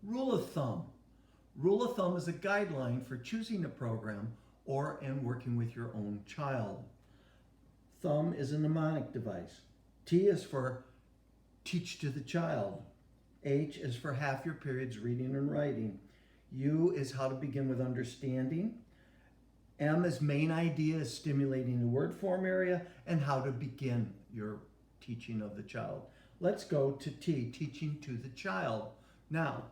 Rule of thumb. Rule of thumb is a guideline for choosing a program or in working with your own child. Thumb is a mnemonic device. T is for teach to the child. H is for half your periods reading and writing. U is how to begin with understanding. M is main idea is stimulating the word form area and how to begin your teaching of the child. Let's go to T, teaching to the child. Now,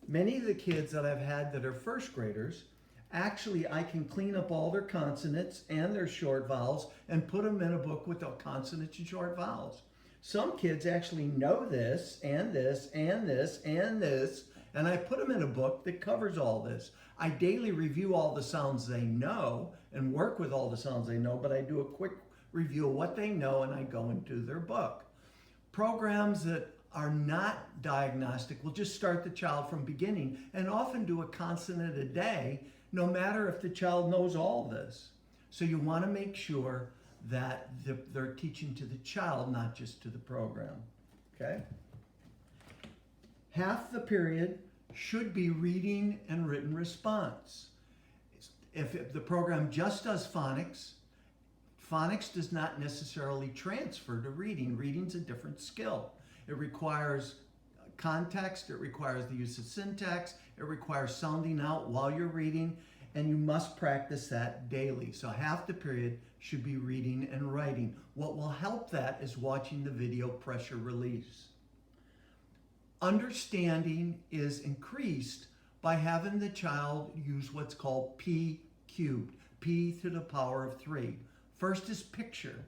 many of the kids that I've had that are first graders, actually I can clean up all their consonants and their short vowels and put them in a book with the consonants and short vowels. Some kids actually know this and this and this and this, and I put them in a book that covers all this. I daily review all the sounds they know and work with all the sounds they know, but I do a quick review of what they know and I go into their book. Programs that are not diagnostic will just start the child from beginning and often do a consonant a day, no matter if the child knows all this. So you want to make sure that they're teaching to the child, not just to the program, okay? Half the period should be reading and written response. If the program just does phonics, phonics does not necessarily transfer to reading. Reading's a different skill. It requires context, it requires the use of syntax, it requires sounding out while you're reading, and you must practice that daily. So half the period should be reading and writing. What will help that is watching the video pressure release. Understanding is increased by having the child use what's called P cubed, P to the power of 3. First is picture.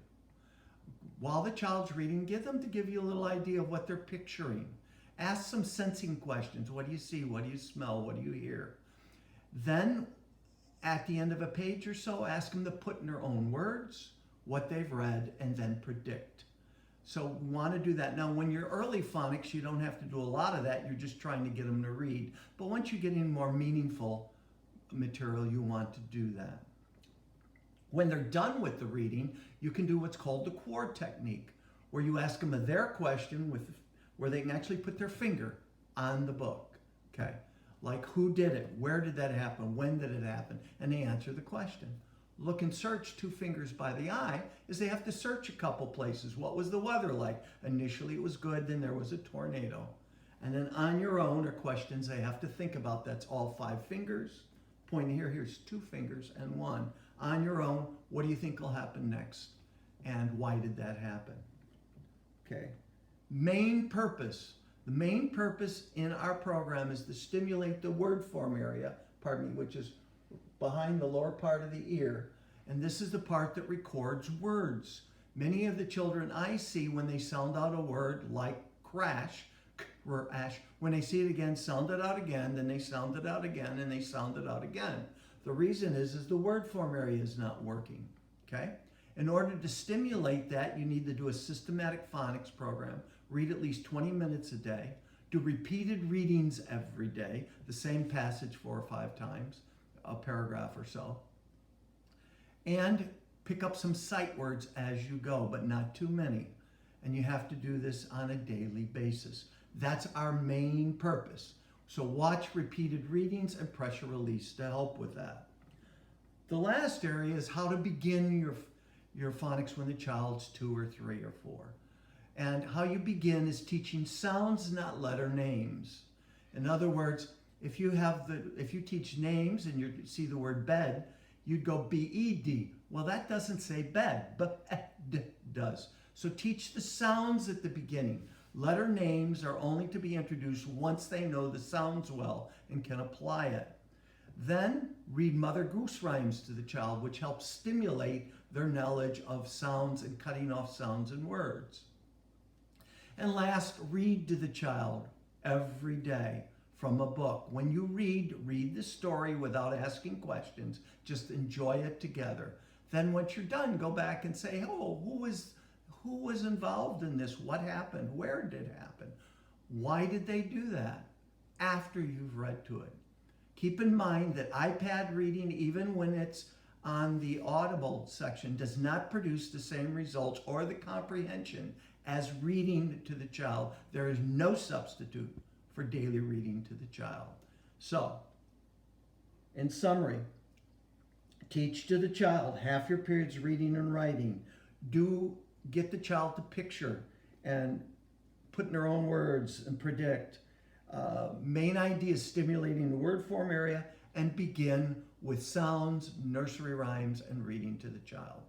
While the child's reading, get them to give you a little idea of what they're picturing. Ask some sensing questions. What do you see? What do you smell? What do you hear? Then, at the end of a page or so, ask them to put in their own words what they've read and then predict. So we want to do that. Now, when you're early phonics, you don't have to do a lot of that. You're just trying to get them to read. But once you get in more meaningful material, you want to do that. When they're done with the reading, you can do what's called the quart technique, where you ask them a their question where they can actually put their finger on the book. Okay, like who did it? Where did that happen? When did it happen? And they answer the question. Look and search 2 fingers by the eye is they have to search a couple places. What was the weather like? Initially it was good, then there was a tornado. And then on your own are questions they have to think about. That's all 5 fingers. Pointing here, here's 2 fingers and 1. On your own, what do you think will happen next? And why did that happen? Okay. Main purpose. The main purpose in our program is to stimulate the word form area, which is behind the lower part of the ear. And this is the part that records words. Many of the children I see, when they sound out a word like crash, when they see it again, sound it out again, then they sound it out again, and they sound it out again. The reason is the word form area is not working, okay? In order to stimulate that, you need to do a systematic phonics program, read at least 20 minutes a day, do repeated readings every day, the same passage 4 or 5 times, a paragraph or so, and pick up some sight words as you go, but not too many. And you have to do this on a daily basis. That's our main purpose. So watch repeated readings and pressure release to help with that. The last area is how to begin your phonics when the child's 2 or 3 or 4. And how you begin is teaching sounds, not letter names. In other words, if you teach names and you see the word bed, you'd go B-E-D. Well, that doesn't say bed, but does. So teach the sounds at the beginning. Letter names are only to be introduced once they know the sounds well and can apply it. Then read Mother Goose rhymes to the child, which helps stimulate their knowledge of sounds and cutting off sounds and words. And last, read to the child every day from a book. When you read the story without asking questions. Just enjoy it together. Then once you're done, go back and say, oh, who was involved in this? What happened? Where did it happen? Why did they do that? After you've read to it. Keep in mind that iPad reading, even when it's on the audible section, does not produce the same results or the comprehension as reading to the child. There is no substitute for daily reading to the child. So, in summary, teach to the child half your periods reading and writing. Do get the child to picture and put in their own words and predict. Main idea is stimulating the word form area, and begin with sounds, nursery rhymes, and reading to the child.